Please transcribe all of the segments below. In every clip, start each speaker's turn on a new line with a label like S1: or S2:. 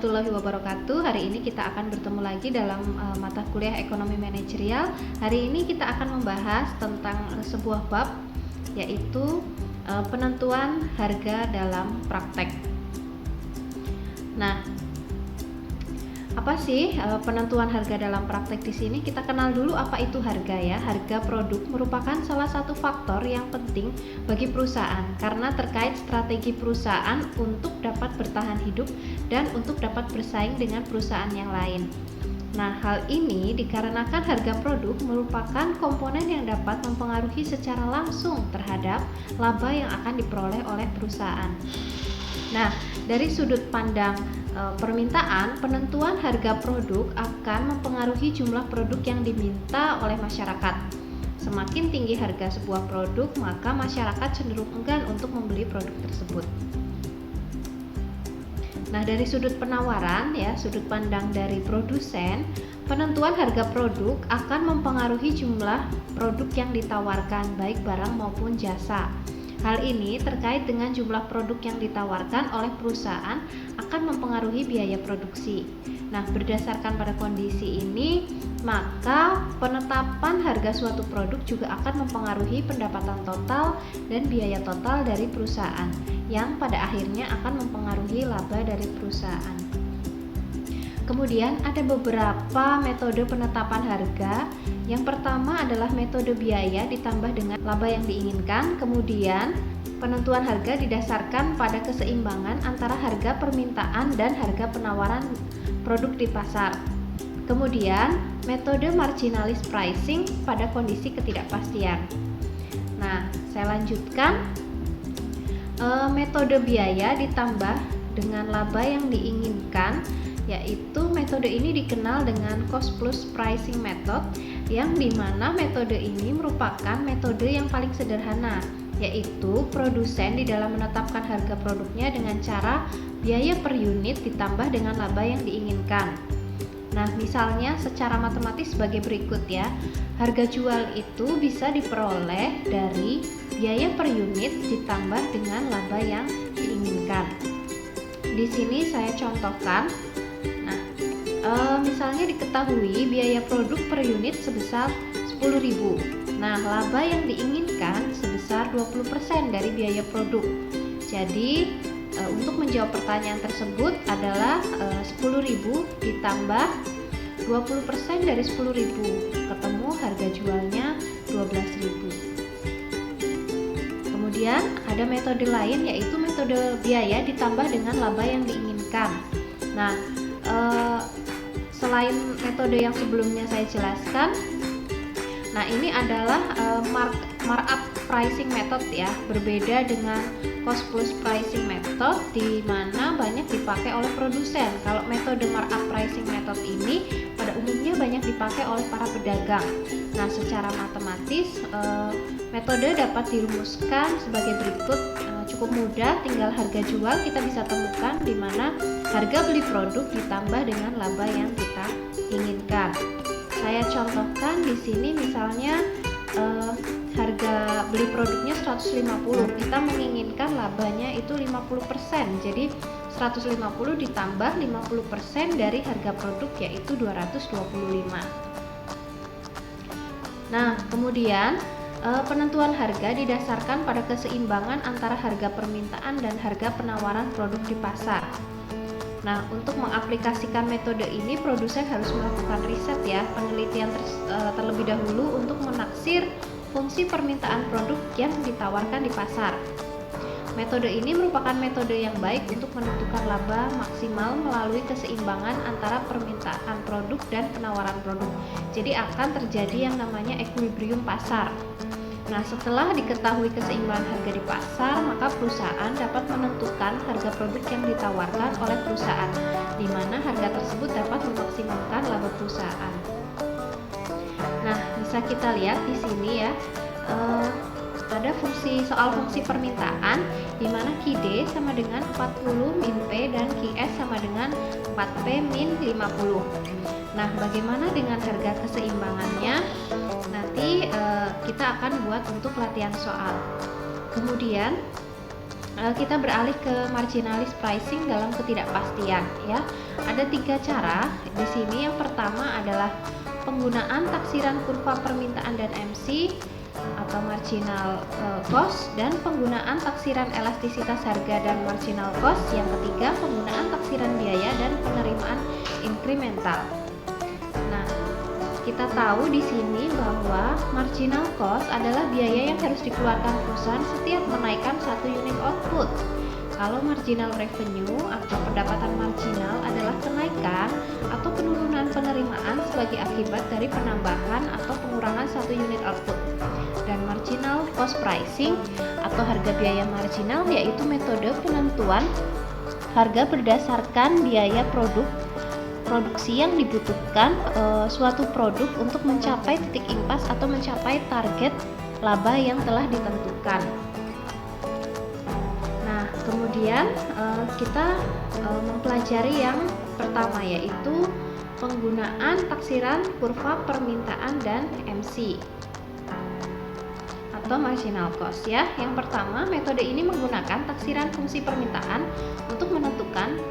S1: warahmatullahi wabarakatuh. Hari ini kita akan bertemu lagi dalam mata kuliah ekonomi manajerial. Hari ini kita akan membahas tentang sebuah bab, yaitu penentuan harga dalam praktek. Nah, apa sih penentuan harga dalam praktek di sini? Kita kenal dulu apa itu harga ya. Harga produk merupakan salah satu faktor yang penting bagi perusahaan karena terkait strategi perusahaan untuk dapat bertahan hidup dan untuk dapat bersaing dengan perusahaan yang lain. Nah, hal ini dikarenakan harga produk merupakan komponen yang dapat mempengaruhi secara langsung terhadap laba yang akan diperoleh oleh perusahaan. Nah, dari sudut pandang permintaan, penentuan harga produk akan mempengaruhi jumlah produk yang diminta oleh masyarakat. Semakin tinggi harga sebuah produk, maka masyarakat cenderung enggan untuk membeli produk tersebut. Nah, dari sudut penawaran ya, sudut pandang dari produsen, penentuan harga produk akan mempengaruhi jumlah produk yang ditawarkan, baik barang maupun jasa. Hal ini terkait dengan jumlah produk yang ditawarkan oleh perusahaan akan mempengaruhi biaya produksi. Nah, berdasarkan pada kondisi ini, maka penetapan harga suatu produk juga akan mempengaruhi pendapatan total dan biaya total dari perusahaan, yang pada akhirnya akan mempengaruhi laba dari perusahaan. Kemudian ada beberapa metode penetapan harga. Yang pertama adalah metode biaya ditambah dengan laba yang diinginkan. Kemudian penentuan harga didasarkan pada keseimbangan antara harga permintaan dan harga penawaran produk di pasar. Kemudian metode marginalis pricing pada kondisi ketidakpastian. Nah, saya lanjutkan. Metode biaya ditambah dengan laba yang diinginkan, yaitu metode ini dikenal dengan cost plus pricing method, yang dimana metode ini merupakan metode yang paling sederhana, yaitu produsen di dalam menetapkan harga produknya dengan cara biaya per unit ditambah dengan laba yang diinginkan. Nah, misalnya secara matematis sebagai berikut ya. Harga jual itu bisa diperoleh dari biaya per unit ditambah dengan laba yang diinginkan. Di sini saya contohkan. Misalnya diketahui biaya produk per unit sebesar 10.000. Nah, laba yang diinginkan sebesar 20% dari biaya produk. Jadi, untuk menjawab pertanyaan tersebut adalah 10.000 ditambah 20% dari 10.000, ketemu harga jualnya 12.000. Kemudian ada metode lain, yaitu metode biaya ditambah dengan laba yang diinginkan. Nah, selain metode yang sebelumnya saya jelaskan, nah ini adalah markup pricing method ya, berbeda dengan cost plus pricing method di mana banyak dipakai oleh produsen. Kalau metode markup pricing method ini pada umumnya banyak dipakai oleh para pedagang. Nah, secara matematis metode dapat dirumuskan sebagai berikut. Cukup mudah, tinggal harga jual kita bisa temukan di mana harga beli produk ditambah dengan laba yang kita inginkan. Saya contohkan di sini misalnya harga beli produknya 150, kita menginginkan labanya itu 50%. Jadi 150 ditambah 50% dari harga produk, yaitu 225. Nah, kemudian penentuan harga didasarkan pada keseimbangan antara harga permintaan dan harga penawaran produk di pasar. Nah, untuk mengaplikasikan metode ini, produsen harus melakukan riset ya, penelitian terlebih dahulu untuk menaksir fungsi permintaan produk yang ditawarkan di pasar. Metode ini merupakan metode yang baik untuk menentukan laba maksimal melalui keseimbangan antara permintaan produk dan penawaran produk. Jadi akan terjadi yang namanya equilibrium pasar. Nah, setelah diketahui keseimbangan harga di pasar, maka perusahaan dapat menentukan harga produk yang ditawarkan oleh perusahaan, di mana harga tersebut dapat memaksimalkan laba perusahaan. Nah, bisa kita lihat di sini ya, ada soal fungsi permintaan, di mana QD sama dengan 40 min P dan QS sama dengan 4P min 50. Nah, bagaimana dengan harga keseimbangannya? Nanti kita akan buat untuk latihan soal. Kemudian kita beralih ke marginalis pricing dalam ketidakpastian ya. Ada 3 cara di sini. Yang pertama adalah penggunaan taksiran kurva permintaan dan MC atau marginal cost, dan penggunaan taksiran elastisitas harga dan marginal cost. Yang ketiga, penggunaan taksiran biaya dan penerimaan incremental. Nah, kita tahu di sini bahwa marginal cost adalah biaya yang harus dikeluarkan perusahaan setiap menaikkan satu unit output. Kalau marginal revenue atau pendapatan marginal adalah kenaikan atau penurunan penerimaan sebagai akibat dari penambahan atau pengurangan satu unit output. Dan marginal cost pricing atau harga biaya marginal yaitu metode penentuan harga berdasarkan biaya produksi yang dibutuhkan suatu produk untuk mencapai titik impas atau mencapai target laba yang telah ditentukan. Nah, kemudian kita mempelajari yang pertama, yaitu penggunaan taksiran kurva permintaan dan MC atau marginal cost ya. Yang pertama, metode ini menggunakan taksiran fungsi permintaan untuk menentukan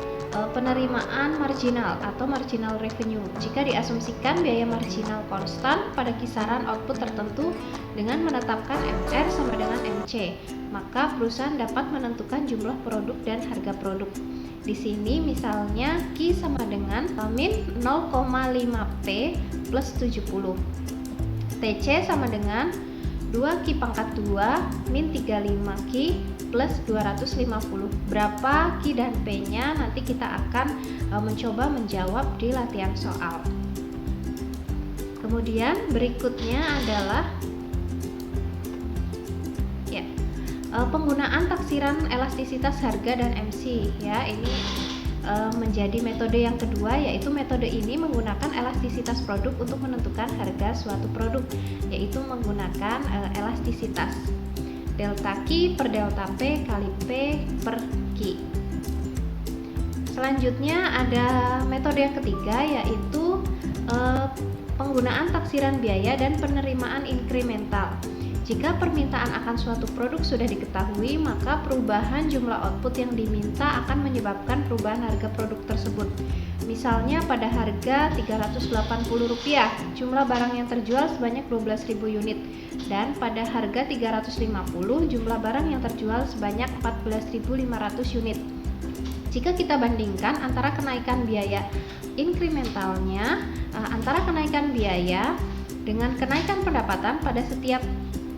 S1: penerimaan marginal atau marginal revenue jika diasumsikan biaya marginal konstan pada kisaran output tertentu dengan menetapkan MR sama dengan MC, maka perusahaan dapat menentukan jumlah produk dan harga produk. Di sini misalnya Q sama dengan min 0,5P plus 70, TC sama dengan 2Q pangkat 2 min 35Q plus 250. Berapa Q dan P nya nanti kita akan mencoba menjawab di latihan soal. Kemudian berikutnya adalah penggunaan taksiran elastisitas harga dan MC ya. Ini menjadi metode yang kedua, yaitu metode ini menggunakan elastisitas produk untuk menentukan harga suatu produk, yaitu menggunakan elastisitas delta Q per delta P kali P per Q. Selanjutnya ada metode yang ketiga, yaitu penggunaan taksiran biaya dan penerimaan incremental. Jika permintaan akan suatu produk sudah diketahui, maka perubahan jumlah output yang diminta akan menyebabkan perubahan harga produk tersebut. Misalnya pada harga Rp380, jumlah barang yang terjual sebanyak 12.000 unit, dan pada harga Rp350, jumlah barang yang terjual sebanyak 14.500 unit. Jika kita bandingkan antara kenaikan biaya incrementalnya, antara kenaikan biaya dengan kenaikan pendapatan pada setiap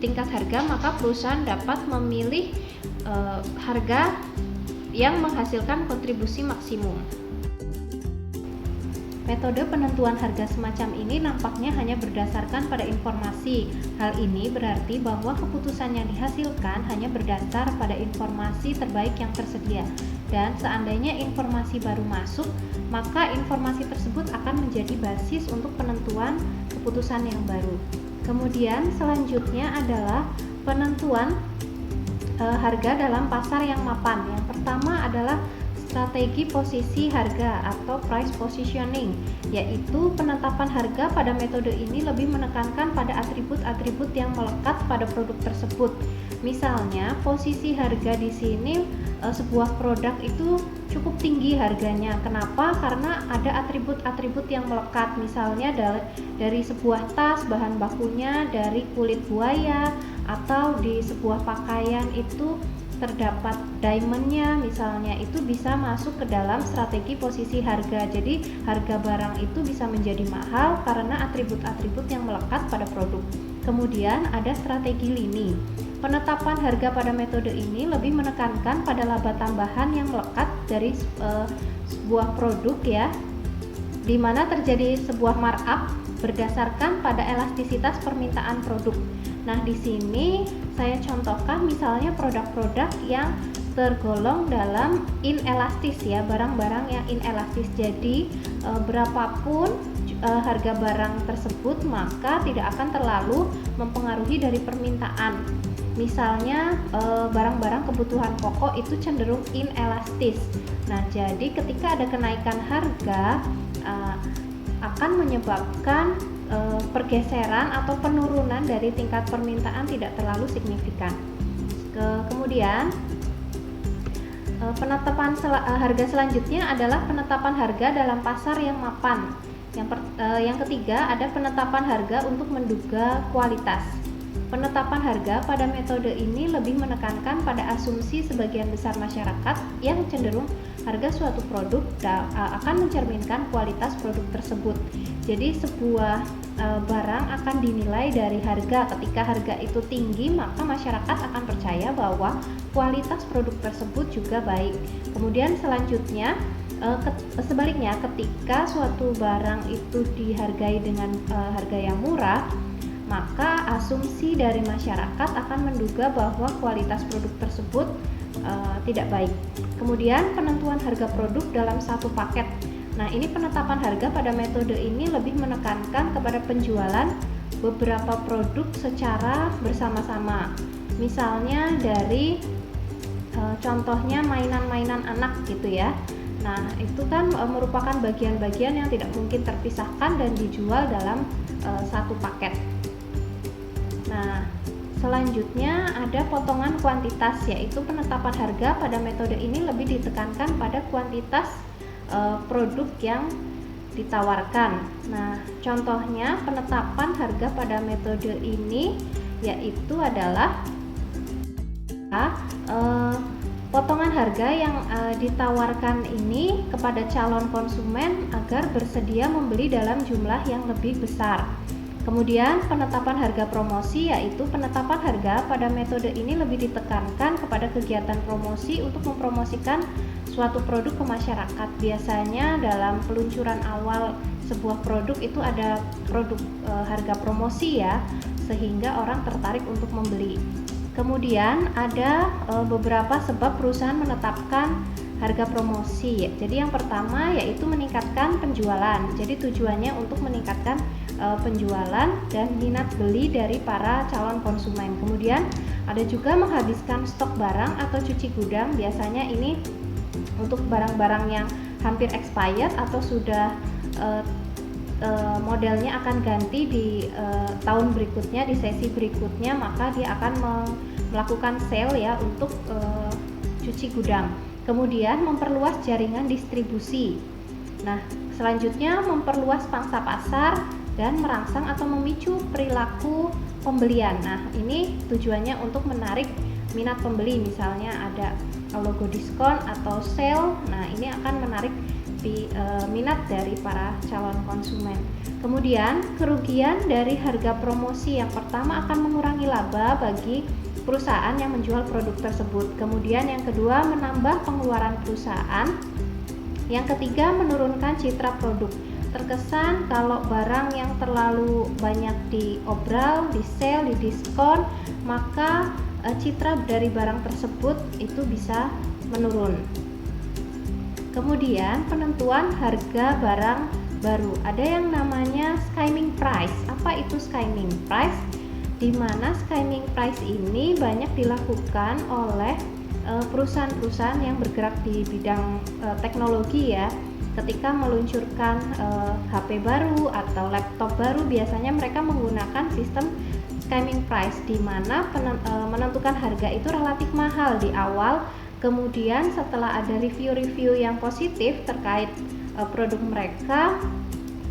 S1: tingkat harga, maka perusahaan dapat memilih harga yang menghasilkan kontribusi maksimum. Metode penentuan harga semacam ini nampaknya hanya berdasarkan pada informasi. Hal ini berarti bahwa keputusan yang dihasilkan hanya berdasar pada informasi terbaik yang tersedia, dan seandainya informasi baru masuk, maka informasi tersebut akan menjadi basis untuk penentuan keputusan yang baru. Kemudian selanjutnya adalah penentuan harga dalam pasar yang mapan. Yang pertama adalah strategi posisi harga atau price positioning, yaitu penetapan harga pada metode ini lebih menekankan pada atribut-atribut yang melekat pada produk tersebut. Misalnya, posisi harga di sini sebuah produk itu cukup tinggi harganya. Kenapa? Karena ada atribut-atribut yang melekat. Misalnya dari sebuah tas, bahan bakunya dari kulit buaya, atau di sebuah pakaian itu terdapat diamondnya, misalnya, itu bisa masuk ke dalam strategi posisi harga. Jadi harga barang itu bisa menjadi mahal karena atribut-atribut yang melekat pada produk. Kemudian ada strategi lini. Penetapan harga pada metode ini lebih menekankan pada laba tambahan yang melekat dari sebuah produk ya, di mana terjadi sebuah markup berdasarkan pada elastisitas permintaan produk. Nah, di sini saya contohkan misalnya produk-produk yang tergolong dalam inelastis ya, barang-barang yang inelastis. Jadi berapapun harga barang tersebut, maka tidak akan terlalu mempengaruhi dari permintaan. Misalnya barang-barang kebutuhan pokok itu cenderung inelastis. Nah, jadi ketika ada kenaikan harga akan menyebabkan pergeseran atau penurunan dari tingkat permintaan tidak terlalu signifikan. Kemudian Harga selanjutnya adalah penetapan harga dalam pasar yang mapan. Yang ketiga ada penetapan harga untuk menduga kualitas. Penetapan harga pada metode ini lebih menekankan pada asumsi sebagian besar masyarakat yang cenderung harga suatu produk akan mencerminkan kualitas produk tersebut. Jadi sebuah barang akan dinilai dari harga. Ketika harga itu tinggi, maka masyarakat akan percaya bahwa kualitas produk tersebut juga baik. Kemudian selanjutnya sebaliknya, ketika suatu barang itu dihargai dengan harga yang murah, maka asumsi dari masyarakat akan menduga bahwa kualitas produk tersebut tidak baik. Kemudian penentuan harga produk dalam satu paket. Nah, ini penetapan harga pada metode ini lebih menekankan kepada penjualan beberapa produk secara bersama-sama. Misalnya dari contohnya mainan-mainan anak gitu ya. Nah, itu kan merupakan bagian-bagian yang tidak mungkin terpisahkan dan dijual dalam satu paket. Nah, selanjutnya ada potongan kuantitas, yaitu penetapan harga pada metode ini lebih ditekankan pada kuantitas produk yang ditawarkan. Nah, contohnya penetapan harga pada metode ini yaitu adalah potongan harga yang ditawarkan ini kepada calon konsumen agar bersedia membeli dalam jumlah yang lebih besar. Kemudian penetapan harga promosi, yaitu penetapan harga pada metode ini lebih ditekankan kepada kegiatan promosi untuk mempromosikan suatu produk ke masyarakat. Biasanya dalam peluncuran awal sebuah produk itu ada produk harga promosi ya, sehingga orang tertarik untuk membeli. Kemudian ada beberapa sebab perusahaan menetapkan harga promosi. Jadi yang pertama yaitu meningkatkan penjualan. Jadi tujuannya untuk meningkatkan penjualan dan minat beli dari para calon konsumen. Kemudian ada juga menghabiskan stok barang atau cuci gudang. Biasanya ini untuk barang-barang yang hampir expired atau sudah modelnya akan ganti di tahun berikutnya, di sesi berikutnya, maka dia akan melakukan sale ya untuk cuci gudang. Kemudian memperluas jaringan distribusi. Nah, selanjutnya memperluas pangsa pasar dan merangsang atau memicu perilaku pembelian. Nah, ini tujuannya untuk menarik minat pembeli, misalnya ada logo diskon atau sale. Nah, ini akan menarik minat dari para calon konsumen. Kemudian kerugian dari harga promosi, yang pertama akan mengurangi laba bagi perusahaan yang menjual produk tersebut. Kemudian yang kedua menambah pengeluaran perusahaan. Yang ketiga menurunkan citra produk. Terkesan kalau barang yang terlalu banyak diobral, di sale, di diskon, maka citra dari barang tersebut itu bisa menurun. Kemudian penentuan harga barang baru. Ada yang namanya skimming price. Apa itu skimming price? Di mana skimming price ini banyak dilakukan oleh perusahaan-perusahaan yang bergerak di bidang teknologi ya. Ketika meluncurkan HP baru atau laptop baru, biasanya mereka menggunakan sistem skimming price, di mana menentukan harga itu relatif mahal di awal. Kemudian setelah ada review-review yang positif terkait produk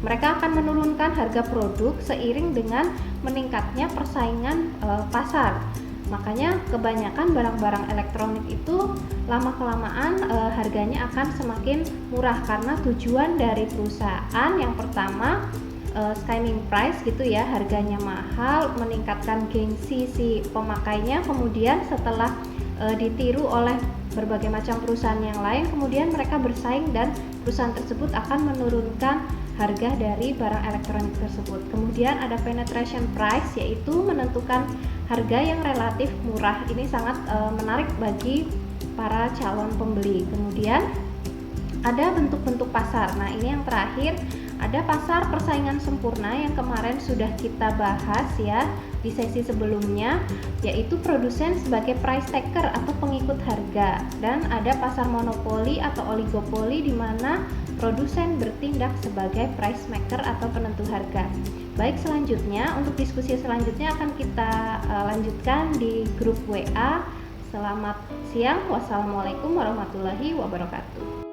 S1: mereka akan menurunkan harga produk seiring dengan meningkatnya persaingan pasar. Makanya kebanyakan barang-barang elektronik itu lama-kelamaan harganya akan semakin murah, karena tujuan dari perusahaan yang pertama skimming price gitu ya, harganya mahal, meningkatkan gengsi si pemakainya. Kemudian setelah ditiru oleh berbagai macam perusahaan yang lain, kemudian mereka bersaing dan perusahaan tersebut akan menurunkan harga dari barang elektronik tersebut. Kemudian ada penetration price, yaitu menentukan harga yang relatif murah. Ini sangat menarik bagi para calon pembeli. Kemudian ada bentuk-bentuk pasar. Nah, ini yang terakhir, ada pasar persaingan sempurna yang kemarin sudah kita bahas ya di sesi sebelumnya, yaitu produsen sebagai price taker atau pengikut harga, dan ada pasar monopoli atau oligopoli di mana produsen bertindak sebagai price maker atau penentu harga. Baik, selanjutnya untuk diskusi selanjutnya akan kita lanjutkan di grup WA. Selamat siang. Wassalamualaikum warahmatullahi wabarakatuh.